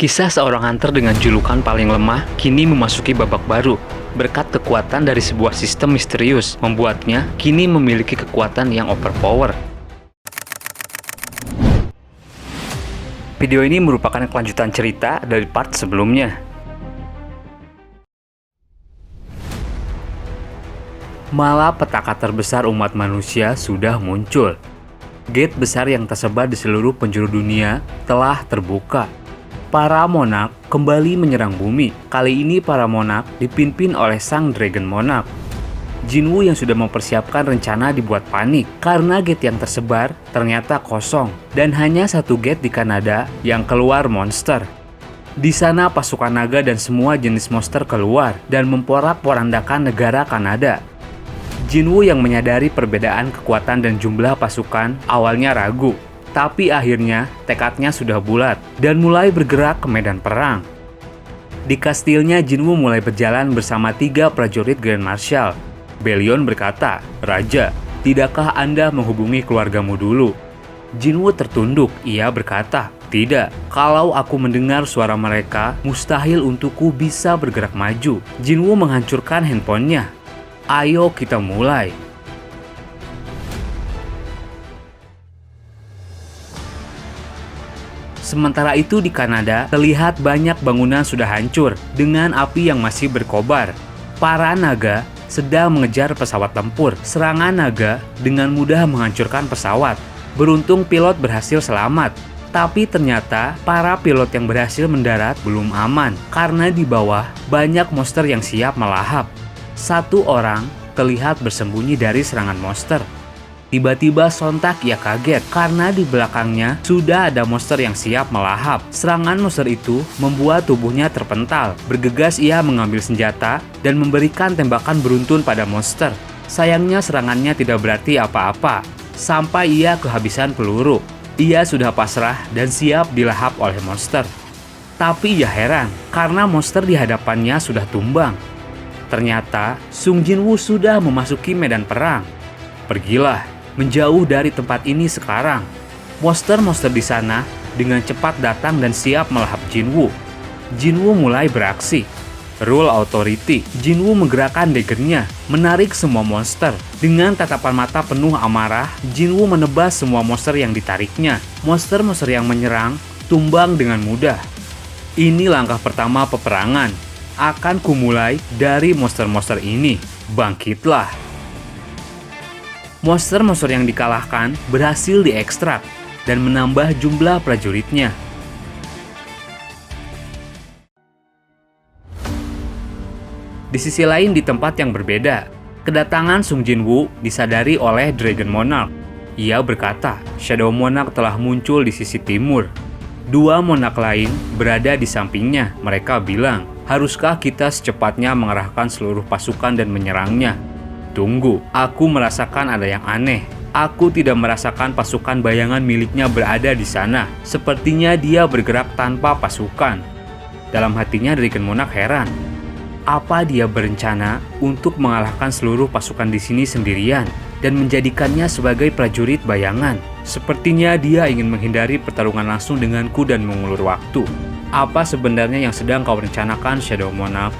Kisah seorang hunter dengan julukan paling lemah kini memasuki babak baru. Berkat kekuatan dari sebuah sistem misterius, membuatnya kini memiliki kekuatan yang overpower. Video ini merupakan kelanjutan cerita dari part sebelumnya. Malapetaka terbesar umat manusia sudah muncul. Gate besar yang tersebar di seluruh penjuru dunia telah terbuka. Para monark kembali menyerang bumi. Kali ini para monark dipimpin oleh sang Dragon Monarch. Jinwoo yang sudah mempersiapkan rencana dibuat panik karena gate yang tersebar ternyata kosong dan hanya satu gate di Kanada yang keluar monster. Di sana pasukan naga dan semua jenis monster keluar dan memporak-porandakan negara Kanada. Jinwoo yang menyadari perbedaan kekuatan dan jumlah pasukan awalnya ragu. Tapi akhirnya tekadnya sudah bulat dan mulai bergerak ke medan perang. Di kastilnya Jinwoo mulai berjalan bersama 3 prajurit Grand Marshal. Belion berkata, "Raja, tidakkah Anda menghubungi keluargamu dulu?" Jinwoo tertunduk. Ia berkata, "Tidak, kalau aku mendengar suara mereka, mustahil untukku bisa bergerak maju." Jinwoo menghancurkan handphonenya. "Ayo kita mulai." Sementara itu di Kanada, terlihat banyak bangunan sudah hancur dengan api yang masih berkobar. Para naga sedang mengejar pesawat tempur. Serangan naga dengan mudah menghancurkan pesawat. Beruntung pilot berhasil selamat. Tapi ternyata para pilot yang berhasil mendarat belum aman karena di bawah banyak monster yang siap melahap. Satu orang terlihat bersembunyi dari serangan monster. Tiba-tiba sontak ia kaget karena di belakangnya sudah ada monster yang siap melahap. Serangan monster itu membuat tubuhnya terpental. Bergegas ia mengambil senjata dan memberikan tembakan beruntun pada monster. Sayangnya serangannya tidak berarti apa-apa sampai ia kehabisan peluru. Ia sudah pasrah dan siap dilahap oleh monster. Tapi ia heran karena monster di hadapannya sudah tumbang. Ternyata Sung Jinwoo sudah memasuki medan perang. "Pergilah, menjauh dari tempat ini sekarang." Monster-monster di sana dengan cepat datang dan siap melahap Jinwoo. Jinwoo mulai beraksi. Rule Authority. Jinwoo menggerakkan daggernya, menarik semua monster. Dengan tatapan mata penuh amarah, Jinwoo menebas semua monster yang ditariknya. Monster-monster yang menyerang tumbang dengan mudah. Ini langkah pertama peperangan. Akan kumulai dari monster-monster ini. Bangkitlah. Monster-monster yang dikalahkan berhasil diekstrak dan menambah jumlah prajuritnya. Di sisi lain di tempat yang berbeda, kedatangan Sung Jinwoo disadari oleh Dragon Monarch. Ia berkata, Shadow Monarch telah muncul di sisi timur. 2 monarch lain berada di sampingnya. Mereka bilang, "Haruskah kita secepatnya mengerahkan seluruh pasukan dan menyerangnya?" "Tunggu, aku merasakan ada yang aneh. Aku tidak merasakan pasukan bayangan miliknya berada di sana. Sepertinya dia bergerak tanpa pasukan." Dalam hatinya Dragon Monarch heran. Apa dia berencana untuk mengalahkan seluruh pasukan di sini sendirian dan menjadikannya sebagai prajurit bayangan? Sepertinya dia ingin menghindari pertarungan langsung denganku dan mengulur waktu. Apa sebenarnya yang sedang kau rencanakan, Shadow Monarch?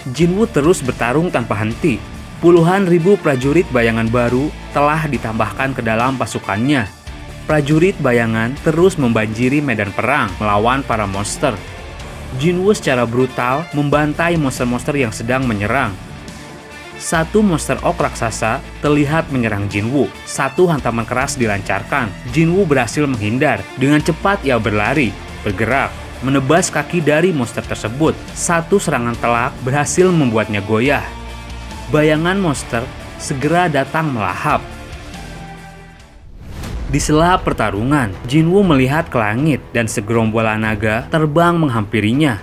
Jinwoo terus bertarung tanpa henti. Puluhan ribu prajurit bayangan baru telah ditambahkan ke dalam pasukannya. Prajurit bayangan terus membanjiri medan perang melawan para monster. Jinwoo secara brutal membantai monster-monster yang sedang menyerang. Satu monster orc raksasa terlihat menyerang Jinwoo. Satu hantaman keras dilancarkan. Jinwoo berhasil menghindar. Dengan cepat ia berlari, bergerak, menebas kaki dari monster tersebut. Satu serangan telak berhasil membuatnya goyah. Bayangan monster segera datang melahap. Di sela pertarungan, Jinwoo melihat ke langit dan segerombolan naga terbang menghampirinya.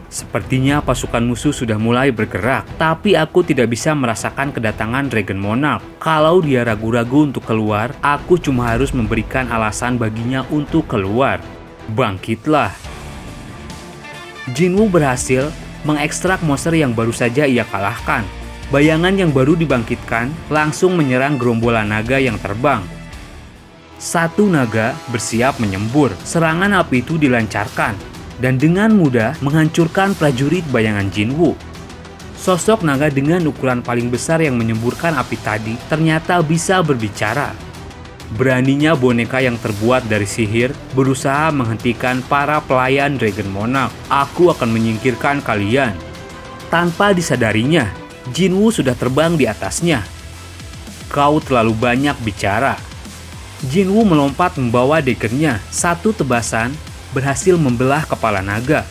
Sepertinya pasukan musuh sudah mulai bergerak, tapi aku tidak bisa merasakan kedatangan Dragon Monarch. Kalau dia ragu-ragu untuk keluar, aku cuma harus memberikan alasan baginya untuk keluar. Bangkitlah. Jinwoo berhasil mengekstrak monster yang baru saja ia kalahkan. Bayangan yang baru dibangkitkan langsung menyerang gerombolan naga yang terbang. Satu naga bersiap menyembur. Serangan api itu dilancarkan dan dengan mudah menghancurkan prajurit bayangan Jinwoo. Sosok naga dengan ukuran paling besar yang menyemburkan api tadi ternyata bisa berbicara. Beraninya boneka yang terbuat dari sihir berusaha menghentikan para pelayan Dragon Monarch. Aku akan menyingkirkan kalian. Tanpa disadarinya, Jinwoo sudah terbang di atasnya. Kau terlalu banyak bicara. Jinwoo melompat membawa daggernya. Satu tebasan berhasil membelah kepala naga.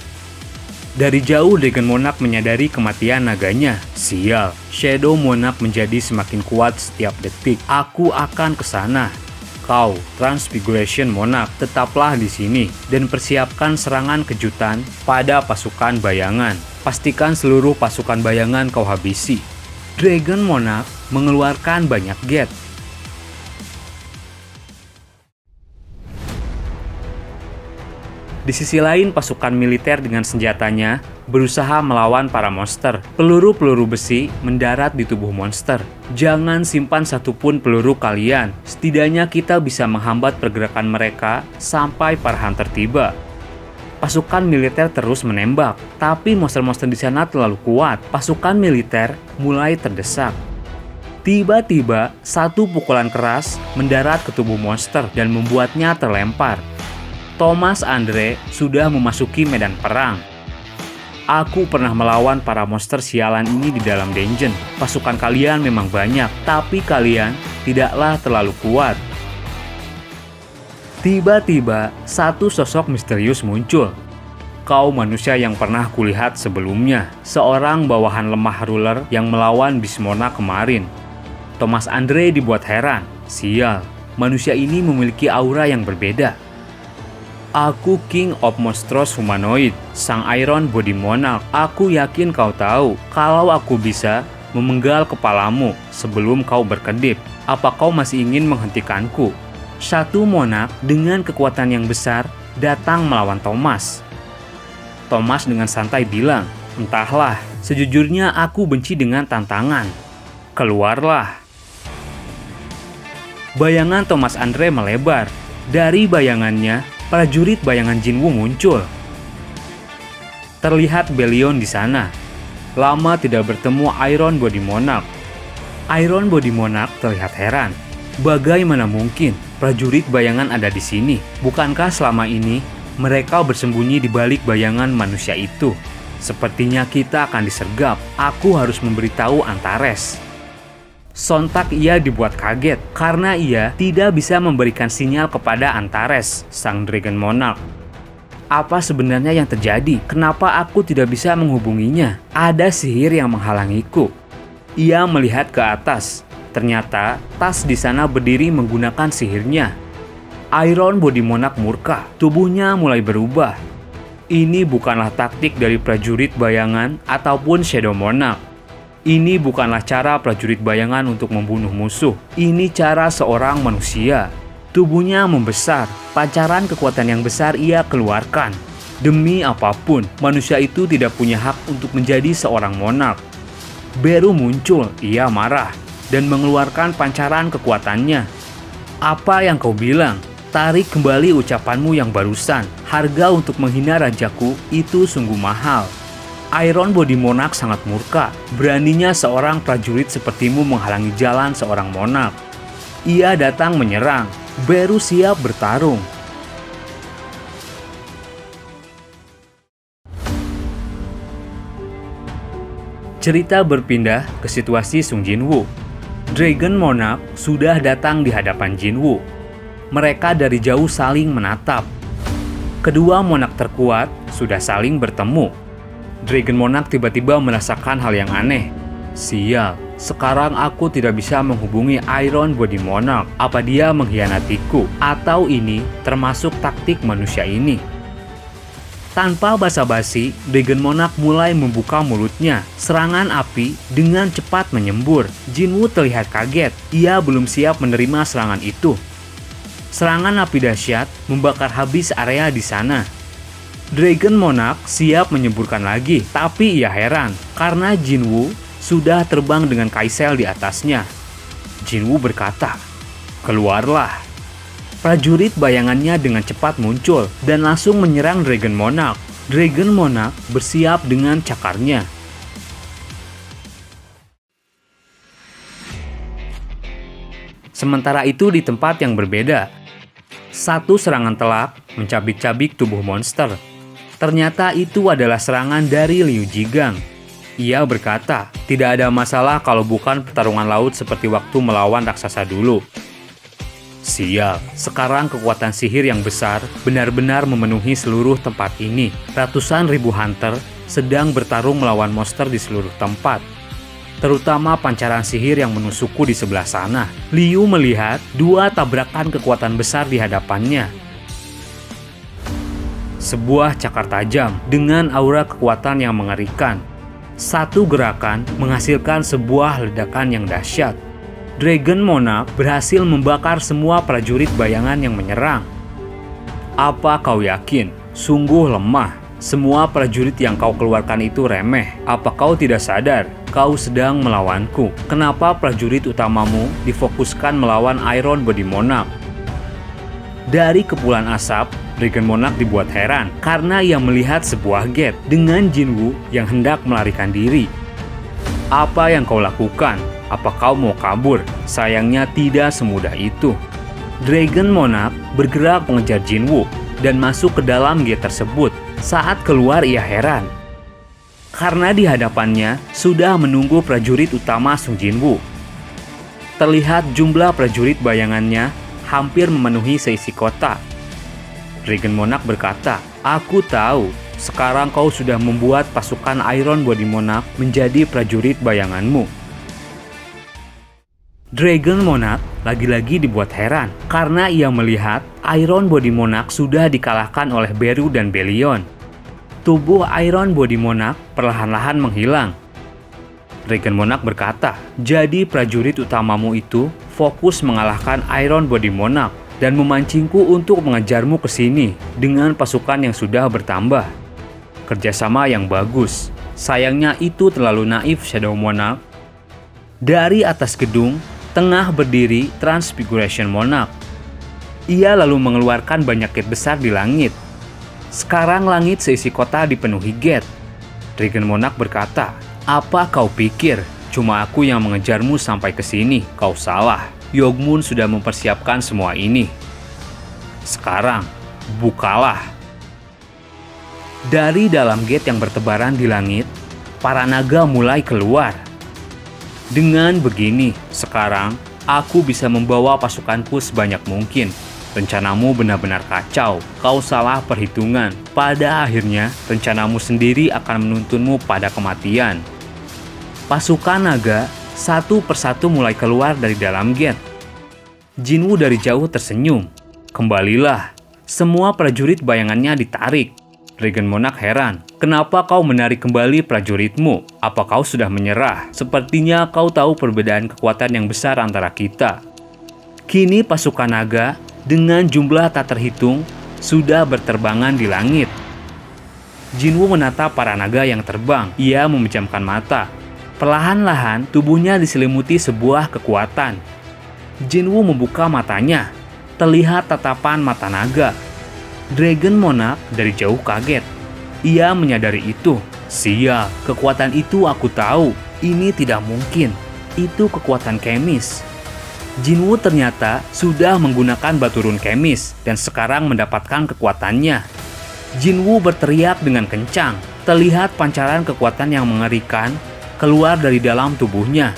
Dari jauh Dragon Monarch menyadari kematian naganya. Sial, Shadow Monarch menjadi semakin kuat setiap detik. Aku akan ke sana. Kau, Transfiguration Monarch, tetaplah di sini dan persiapkan serangan kejutan pada pasukan bayangan. Pastikan seluruh pasukan bayangan kau habisi. Dragon Monarch mengeluarkan banyak gate. Di sisi lain, pasukan militer dengan senjatanya berusaha melawan para monster. Peluru-peluru besi mendarat di tubuh monster. Jangan simpan satupun peluru kalian. Setidaknya kita bisa menghambat pergerakan mereka sampai para hunter tiba. Pasukan militer terus menembak, tapi monster-monster di sana terlalu kuat. Pasukan militer mulai terdesak. Tiba-tiba, satu pukulan keras mendarat ke tubuh monster dan membuatnya terlempar. Thomas Andre sudah memasuki medan perang. Aku pernah melawan para monster sialan ini di dalam dungeon. Pasukan kalian memang banyak, tapi kalian tidaklah terlalu kuat. Tiba-tiba, satu sosok misterius muncul. Kau manusia yang pernah kulihat sebelumnya, seorang bawahan lemah ruler yang melawan Bismona kemarin. Thomas Andre dibuat heran. Sial, manusia ini memiliki aura yang berbeda. Aku King of Monstrous Humanoid, sang Iron Body Monarch. Aku yakin kau tahu kalau aku bisa memenggal kepalamu sebelum kau berkedip. Apa kau masih ingin menghentikanku? Satu Monarch dengan kekuatan yang besar datang melawan Thomas. Thomas dengan santai bilang, entahlah, sejujurnya aku benci dengan tantangan. Keluarlah. Bayangan Thomas Andre melebar. Dari bayangannya, prajurit bayangan Jinwoo muncul. Terlihat Belion di sana. Lama tidak bertemu Iron Body Monarch. Iron Body Monarch terlihat heran. Bagaimana mungkin prajurit bayangan ada di sini? Bukankah selama ini mereka bersembunyi di balik bayangan manusia itu? Sepertinya kita akan disergap. Aku harus memberitahu Antares. Sontak ia dibuat kaget karena ia tidak bisa memberikan sinyal kepada Antares, sang Dragon Monarch. Apa sebenarnya yang terjadi? Kenapa aku tidak bisa menghubunginya? Ada sihir yang menghalangiku. Ia melihat ke atas. Ternyata tas di sana berdiri menggunakan sihirnya. Iron Body Monarch murka. Tubuhnya mulai berubah. Ini bukanlah taktik dari prajurit bayangan ataupun Shadow Monarch. Ini bukanlah cara prajurit bayangan untuk membunuh musuh. Ini cara seorang manusia. Tubuhnya membesar. Pancaran kekuatan yang besar ia keluarkan. Demi apapun, manusia itu tidak punya hak untuk menjadi seorang monarch. Beru muncul, ia marah dan mengeluarkan pancaran kekuatannya. Apa yang kau bilang? Tarik kembali ucapanmu yang barusan. Harga untuk menghina rajaku itu sungguh mahal. Iron Body Monarch sangat murka. Beraninya seorang prajurit sepertimu menghalangi jalan seorang monarch. Ia datang menyerang. Beru siap bertarung. Cerita berpindah ke situasi Sung Jinwoo. Dragon Monarch sudah datang di hadapan Jinwoo. Mereka dari jauh saling menatap. Kedua monarch terkuat sudah saling bertemu. Dragon Monarch tiba-tiba merasakan hal yang aneh. Sial, sekarang aku tidak bisa menghubungi Iron Body Monarch. Apa dia mengkhianatiku? Atau ini termasuk taktik manusia ini? Tanpa basa-basi, Dragon Monarch mulai membuka mulutnya. Serangan api dengan cepat menyembur. Jinwoo terlihat kaget. Ia belum siap menerima serangan itu. Serangan api dahsyat membakar habis area di sana. Dragon Monarch siap menyemburkan lagi, tapi ia heran karena Jinwoo sudah terbang dengan kaisel di atasnya. Jinwoo berkata, "Keluarlah." Prajurit bayangannya dengan cepat muncul dan langsung menyerang Dragon Monarch. Dragon Monarch bersiap dengan cakarnya. Sementara itu di tempat yang berbeda, satu serangan telak mencabik-cabik tubuh monster. Ternyata itu adalah serangan dari Liu Jigang. Ia berkata, tidak ada masalah kalau bukan pertarungan laut seperti waktu melawan raksasa dulu. Sial, sekarang kekuatan sihir yang besar benar-benar memenuhi seluruh tempat ini. Ratusan ribu hunter sedang bertarung melawan monster di seluruh tempat. Terutama pancaran sihir yang menusukku di sebelah sana. Liu melihat dua tabrakan kekuatan besar di hadapannya. Sebuah cakar tajam dengan aura kekuatan yang mengerikan. Satu gerakan menghasilkan sebuah ledakan yang dahsyat. Dragon Monarch berhasil membakar semua prajurit bayangan yang menyerang. Apa kau yakin? Sungguh lemah. Semua prajurit yang kau keluarkan itu remeh. Apa kau tidak sadar? Kau sedang melawanku. Kenapa prajurit utamamu difokuskan melawan Iron Body Monarch? Dari kepulan asap, Dragon Monarch dibuat heran karena ia melihat sebuah gate dengan Jinwoo yang hendak melarikan diri. Apa yang kau lakukan? Apa kau mau kabur? Sayangnya tidak semudah itu. Dragon Monarch bergerak mengejar Jinwoo dan masuk ke dalam gate tersebut. Saat keluar ia heran karena di hadapannya sudah menunggu prajurit utama Sung Jinwoo. Terlihat jumlah prajurit bayangannya hampir memenuhi seisi kota. Dragon Monarch berkata, "Aku tahu, sekarang kau sudah membuat pasukan Iron Body Monarch menjadi prajurit bayanganmu." Dragon Monarch lagi-lagi dibuat heran karena ia melihat Iron Body Monarch sudah dikalahkan oleh Beru dan Belion. Tubuh Iron Body Monarch perlahan-lahan menghilang. Dragon Monarch berkata, "Jadi prajurit utamamu itu fokus mengalahkan Iron Body Monarch dan memancingku untuk mengejarmu ke sini dengan pasukan yang sudah bertambah. Kerjasama yang bagus. Sayangnya itu terlalu naif, Shadow Monarch." Dari atas gedung, tengah berdiri Transfiguration Monarch. Ia lalu mengeluarkan banyak gate besar di langit. Sekarang langit seisi kota dipenuhi gate. Dragon Monarch berkata, "Apa kau pikir cuma aku yang mengejarmu sampai ke sini? Kau salah. Yogmun sudah mempersiapkan semua ini. Sekarang, bukalah." Dari dalam gate yang bertebaran di langit, para naga mulai keluar. Dengan begini, sekarang aku bisa membawa pasukanku sebanyak mungkin. Rencanamu benar-benar kacau. Kau salah perhitungan. Pada akhirnya, rencanamu sendiri akan menuntunmu pada kematian. Pasukan naga satu persatu mulai keluar dari dalam gate. Jinwoo dari jauh tersenyum. "Kembalilah." Semua prajurit bayangannya ditarik. Dragon Monarch heran. "Kenapa kau menarik kembali prajuritmu? Apa kau sudah menyerah? Sepertinya kau tahu perbedaan kekuatan yang besar antara kita." Kini pasukan naga dengan jumlah tak terhitung sudah berterbangan di langit. Jinwoo menatap para naga yang terbang. Ia memejamkan mata. Perlahan-lahan tubuhnya diselimuti sebuah kekuatan. Jinwoo membuka matanya. Terlihat tatapan mata naga. Dragon Monarch dari jauh kaget. Ia menyadari itu. Sial, kekuatan itu aku tahu. Ini tidak mungkin. Itu kekuatan kemis. Jinwoo ternyata sudah menggunakan batu rune kemis dan sekarang mendapatkan kekuatannya. Jinwoo berteriak dengan kencang. Terlihat pancaran kekuatan yang mengerikan keluar dari dalam tubuhnya.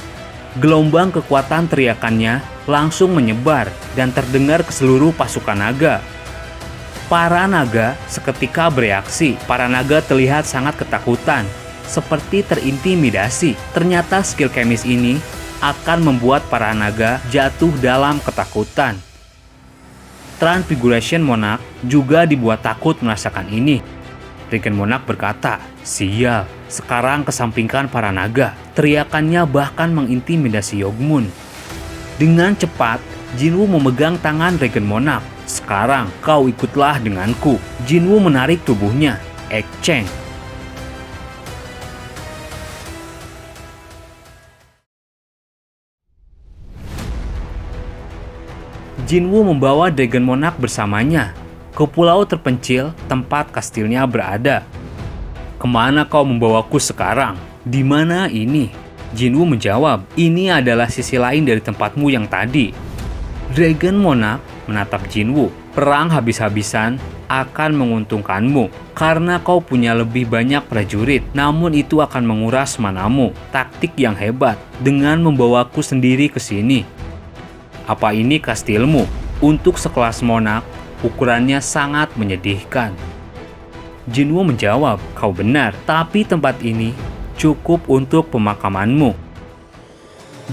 Gelombang kekuatan teriakannya langsung menyebar dan terdengar ke seluruh pasukan naga. Para naga seketika bereaksi. Para naga terlihat sangat ketakutan, seperti terintimidasi. Ternyata skill kemis ini akan membuat para naga jatuh dalam ketakutan. Transfiguration Monarch juga dibuat takut merasakan ini. Dragon Monarch berkata, "Sial, sekarang kesampingkan para naga." Teriakannya bahkan mengintimidasi Yogmun. Dengan cepat, Jinwoo memegang tangan Dragon Monarch. "Sekarang kau ikutlah denganku." Jinwoo menarik tubuhnya. Ekcheng. Jinwoo membawa Dragon Monarch bersamanya ke pulau terpencil tempat kastilnya berada. "Kemana kau membawaku sekarang? Di mana ini?" Jinwoo menjawab, "Ini adalah sisi lain dari tempatmu yang tadi." Dragon Monarch menatap Jinwoo. "Perang habis-habisan akan menguntungkanmu karena kau punya lebih banyak prajurit, namun itu akan menguras manamu. Taktik yang hebat dengan membawaku sendiri ke sini. Apa ini kastilmu? Untuk sekelas monark, ukurannya sangat menyedihkan." Jinwoo menjawab, "Kau benar, tapi tempat ini cukup untuk pemakamanmu."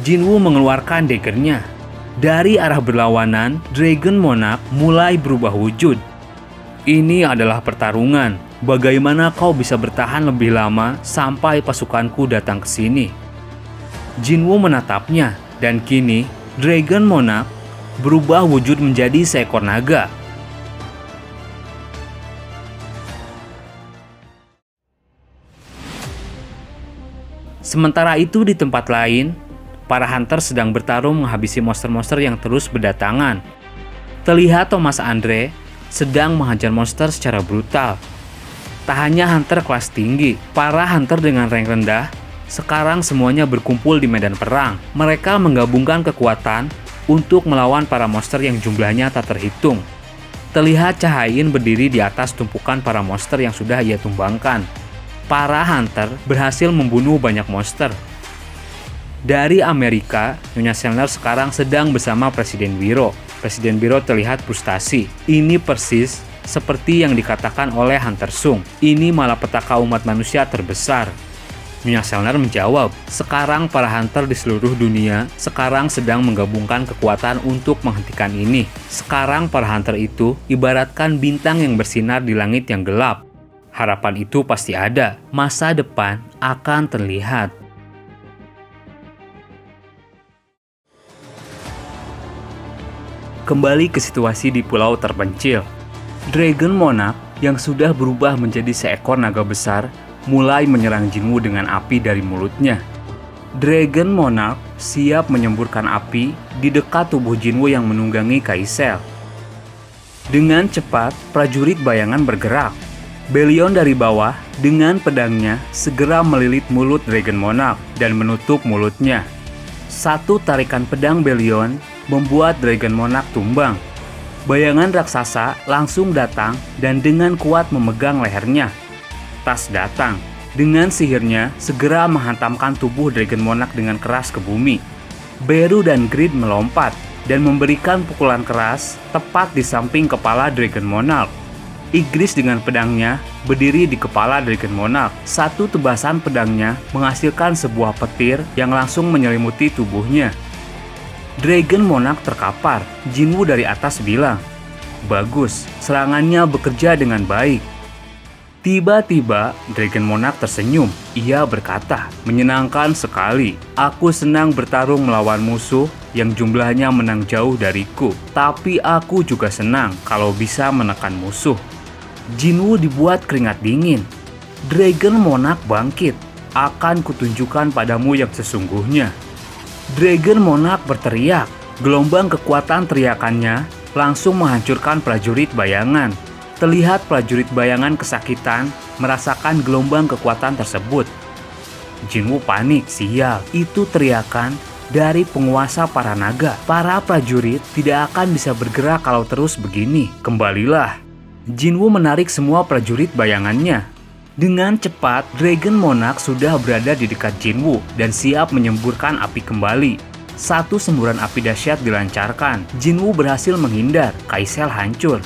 Jinwoo mengeluarkan daggernya. Dari arah berlawanan, Dragon Monarch mulai berubah wujud. "Ini adalah pertarungan. Bagaimana kau bisa bertahan lebih lama sampai pasukanku datang ke sini?" Jinwoo menatapnya, dan kini Dragon Monarch berubah wujud menjadi seekor naga. Sementara itu di tempat lain, para hunter sedang bertarung menghabisi monster-monster yang terus berdatangan. Terlihat Thomas Andre sedang menghajar monster secara brutal. Tak hanya hunter kelas tinggi, para hunter dengan rank rendah sekarang semuanya berkumpul di medan perang. Mereka menggabungkan kekuatan untuk melawan para monster yang jumlahnya tak terhitung. Terlihat Cahayin berdiri di atas tumpukan para monster yang sudah ia tumbangkan. Para hunter berhasil membunuh banyak monster. Dari Amerika, Nyonya Selner sekarang sedang bersama Presiden Wiro. Presiden Wiro terlihat frustasi. Ini persis seperti yang dikatakan oleh Hunter Sung. Ini malapetaka umat manusia terbesar. Nyonya Selner menjawab, "Sekarang para hunter di seluruh dunia sekarang sedang menggabungkan kekuatan untuk menghentikan ini. Sekarang para hunter itu ibaratkan bintang yang bersinar di langit yang gelap. Harapan itu pasti ada. Masa depan akan terlihat." Kembali ke situasi di pulau terpencil. Dragon Monarch yang sudah berubah menjadi seekor naga besar mulai menyerang Jinwoo dengan api dari mulutnya. Dragon Monarch siap menyemburkan api di dekat tubuh Jinwoo yang menunggangi Kaisel. Dengan cepat, prajurit bayangan bergerak. Belion dari bawah dengan pedangnya segera melilit mulut Dragon Monarch dan menutup mulutnya. Satu tarikan pedang Belion membuat Dragon Monarch tumbang. Bayangan raksasa langsung datang dan dengan kuat memegang lehernya. Tas datang. Dengan sihirnya segera menghantamkan tubuh Dragon Monarch dengan keras ke bumi. Beru dan Grid melompat dan memberikan pukulan keras tepat di samping kepala Dragon Monarch. Igris dengan pedangnya berdiri di kepala Dragon Monarch. Satu tebasan pedangnya menghasilkan sebuah petir yang langsung menyelimuti tubuhnya. Dragon Monarch terkapar. Jinwoo dari atas bilang, "Bagus, serangannya bekerja dengan baik." Tiba-tiba, Dragon Monarch tersenyum. Ia berkata, "Menyenangkan sekali. Aku senang bertarung melawan musuh yang jumlahnya menang jauh dariku. Tapi aku juga senang kalau bisa menekan musuh." Jinwoo dibuat keringat dingin. Dragon Monarch bangkit. "Akan kutunjukkan padamu yang sesungguhnya." Dragon Monarch berteriak. Gelombang kekuatan teriakannya langsung menghancurkan prajurit bayangan. Terlihat prajurit bayangan kesakitan merasakan gelombang kekuatan tersebut. Jinwoo panik, sial, itu teriakan dari penguasa para naga. Para prajurit tidak akan bisa bergerak kalau terus begini. Kembalilah. Jinwoo menarik semua prajurit bayangannya. Dengan cepat, Dragon Monarch sudah berada di dekat Jinwoo dan siap menyemburkan api kembali. Satu semburan api dahsyat dilancarkan. Jinwoo berhasil menghindar. Kaisel hancur.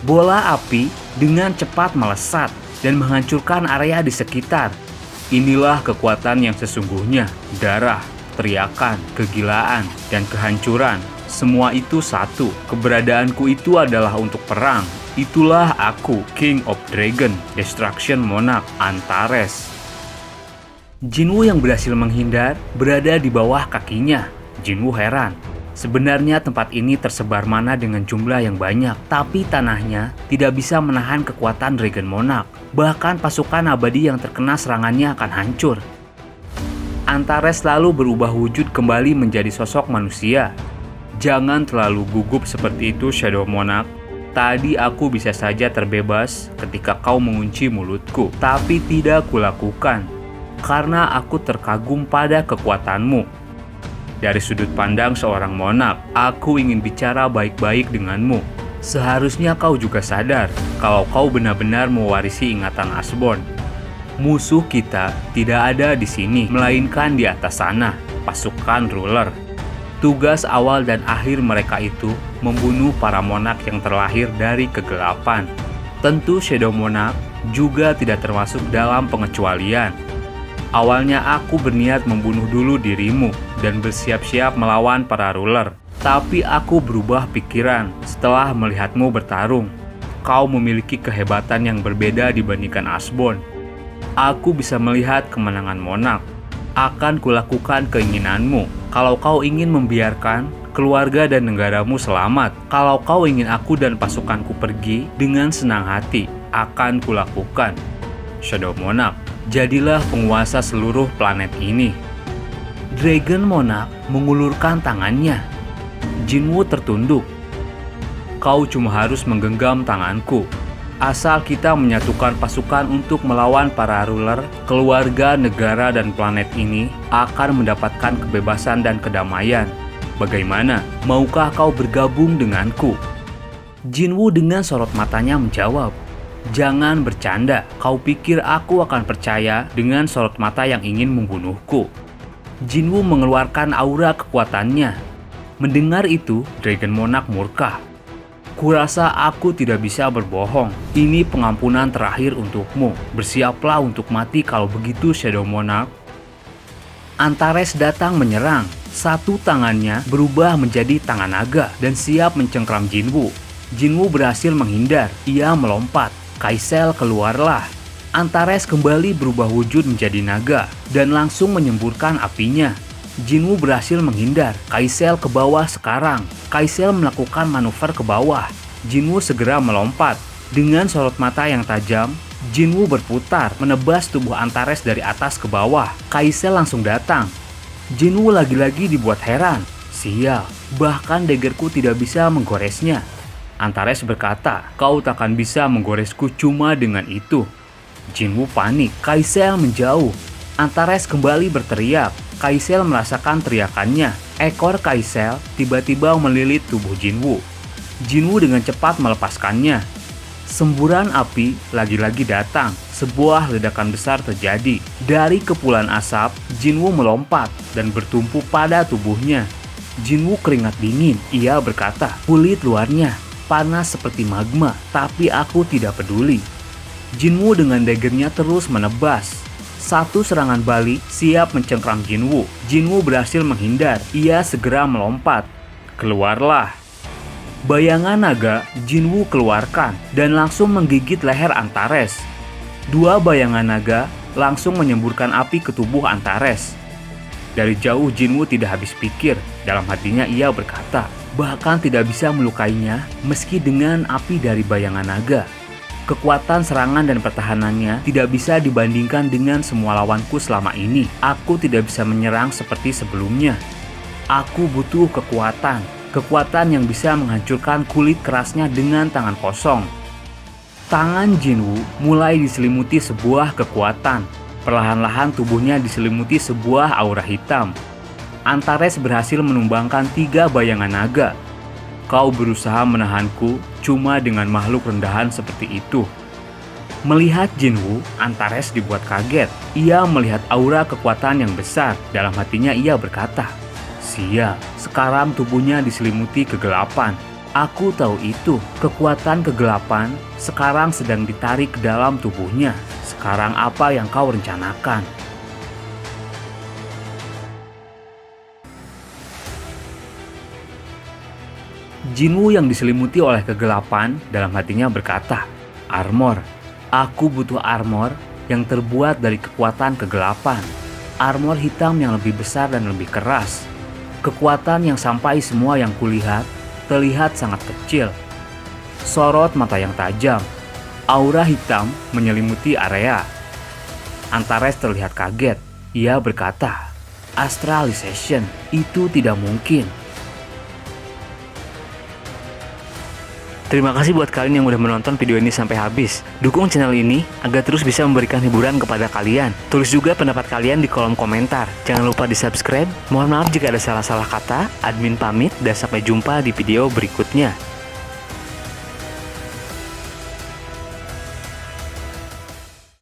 Bola api dengan cepat melesat dan menghancurkan area di sekitar. Inilah kekuatan yang sesungguhnya. Darah, teriakan, kegilaan, dan kehancuran. Semua itu satu. Keberadaanku itu adalah untuk perang. Itulah aku, King of Dragon, Destruction Monarch, Antares. Jinwoo yang berhasil menghindar berada di bawah kakinya. Jinwoo heran. Sebenarnya tempat ini tersebar mana dengan jumlah yang banyak, tapi tanahnya tidak bisa menahan kekuatan Dragon Monarch. Bahkan pasukan abadi yang terkena serangannya akan hancur. Antares lalu berubah wujud kembali menjadi sosok manusia. Jangan terlalu gugup seperti itu, Shadow Monarch. Tadi aku bisa saja terbebas ketika kau mengunci mulutku, tapi tidak kulakukan karena aku terkagum pada kekuatanmu. Dari sudut pandang seorang monark, aku ingin bicara baik-baik denganmu. Seharusnya kau juga sadar kalau kau benar-benar mewarisi ingatan Asbone. Musuh kita tidak ada di sini, melainkan di atas sana, pasukan ruler. Tugas awal dan akhir mereka itu membunuh para monark yang terlahir dari kegelapan. Tentu Shadow Monarch juga tidak termasuk dalam pengecualian. Awalnya aku berniat membunuh dulu dirimu dan bersiap-siap melawan para ruler. Tapi aku berubah pikiran setelah melihatmu bertarung. Kau memiliki kehebatan yang berbeda dibandingkan Asbone. Aku bisa melihat kemenangan monark. Akan kulakukan keinginanmu. Kalau kau ingin membiarkan keluarga dan negaramu selamat, kalau kau ingin aku dan pasukanku pergi dengan senang hati, akan kulakukan. Shadow Monarch, jadilah penguasa seluruh planet ini. Dragon Monarch mengulurkan tangannya. Jinwoo tertunduk. Kau cuma harus menggenggam tanganku. Asal kita menyatukan pasukan untuk melawan para ruler, keluarga, negara, dan planet ini akan mendapatkan kebebasan dan kedamaian. Bagaimana? Maukah kau bergabung denganku? Jinwoo dengan sorot matanya menjawab. Jangan bercanda, kau pikir aku akan percaya dengan sorot mata yang ingin membunuhku? Jinwoo mengeluarkan aura kekuatannya. Mendengar itu, Dragon Monarch murka. Kurasa aku tidak bisa berbohong. Ini pengampunan terakhir untukmu. Bersiaplah untuk mati kalau begitu, Shadow Monarch. Antares datang menyerang. Satu tangannya berubah menjadi tangan naga dan siap mencengkram Jinwoo. Jinwoo berhasil menghindar. Ia melompat. Kaisel keluarlah. Antares kembali berubah wujud menjadi naga dan langsung menyemburkan apinya. Jinwoo berhasil menghindar. Kaisel ke bawah sekarang. Kaisel melakukan manuver ke bawah. Jinwoo segera melompat. Dengan sorot mata yang tajam, Jinwoo berputar menebas tubuh Antares dari atas ke bawah. Kaisel langsung datang. Jinwoo lagi-lagi dibuat heran. Sial, bahkan daggerku tidak bisa menggoresnya. Antares berkata, kau takkan bisa menggoresku cuma dengan itu. Jinwoo panik. Kaisel menjauh. Antares kembali berteriak. Kaisel merasakan teriakannya. Ekor Kaisel tiba-tiba melilit tubuh Jinwoo. Jinwoo dengan cepat melepaskannya. Semburan api lagi-lagi datang. Sebuah ledakan besar terjadi. Dari kepulan asap, Jinwoo melompat dan bertumpu pada tubuhnya. Jinwoo keringat dingin. Ia berkata, kulit luarnya panas seperti magma, tapi aku tidak peduli. Jinwoo dengan daggernya terus menebas. Satu serangan balik siap mencengkram Jinwoo. Jinwoo berhasil menghindar. Ia segera melompat. Keluarlah. Bayangan naga Jinwoo keluarkan dan langsung menggigit leher Antares. Dua bayangan naga langsung menyemburkan api ke tubuh Antares. Dari jauh Jinwoo tidak habis pikir. Dalam hatinya ia berkata, bahkan tidak bisa melukainya meski dengan api dari bayangan naga. Kekuatan serangan dan pertahanannya tidak bisa dibandingkan dengan semua lawanku selama ini. Aku tidak bisa menyerang seperti sebelumnya. Aku butuh kekuatan yang bisa menghancurkan kulit kerasnya dengan tangan kosong. Tangan Jinwoo mulai diselimuti sebuah kekuatan. Perlahan-lahan tubuhnya diselimuti sebuah aura hitam. Antares berhasil menumbangkan 3 bayangan naga. Kau berusaha menahanku cuma dengan makhluk rendahan seperti itu. Melihat Jinwoo, Antares dibuat kaget. Ia melihat aura kekuatan yang besar. Dalam hatinya ia berkata, sial, sekarang tubuhnya diselimuti kegelapan. Aku tahu itu, kekuatan kegelapan sekarang sedang ditarik ke dalam tubuhnya. Sekarang apa yang kau rencanakan? Jinwoo yang diselimuti oleh kegelapan dalam hatinya berkata, armor. Aku butuh armor yang terbuat dari kekuatan kegelapan. Armor hitam yang lebih besar dan lebih keras. Kekuatan yang sampai semua yang kulihat terlihat sangat kecil. Sorot mata yang tajam. Aura hitam menyelimuti area. Antares terlihat kaget. Ia berkata, astralization, itu tidak mungkin. Terima kasih buat kalian yang udah menonton video ini sampai habis. Dukung channel ini agar terus bisa memberikan hiburan kepada kalian. Tulis juga pendapat kalian di kolom komentar. Jangan lupa di subscribe. Mohon maaf jika ada salah-salah kata. Admin pamit dan sampai jumpa di video berikutnya.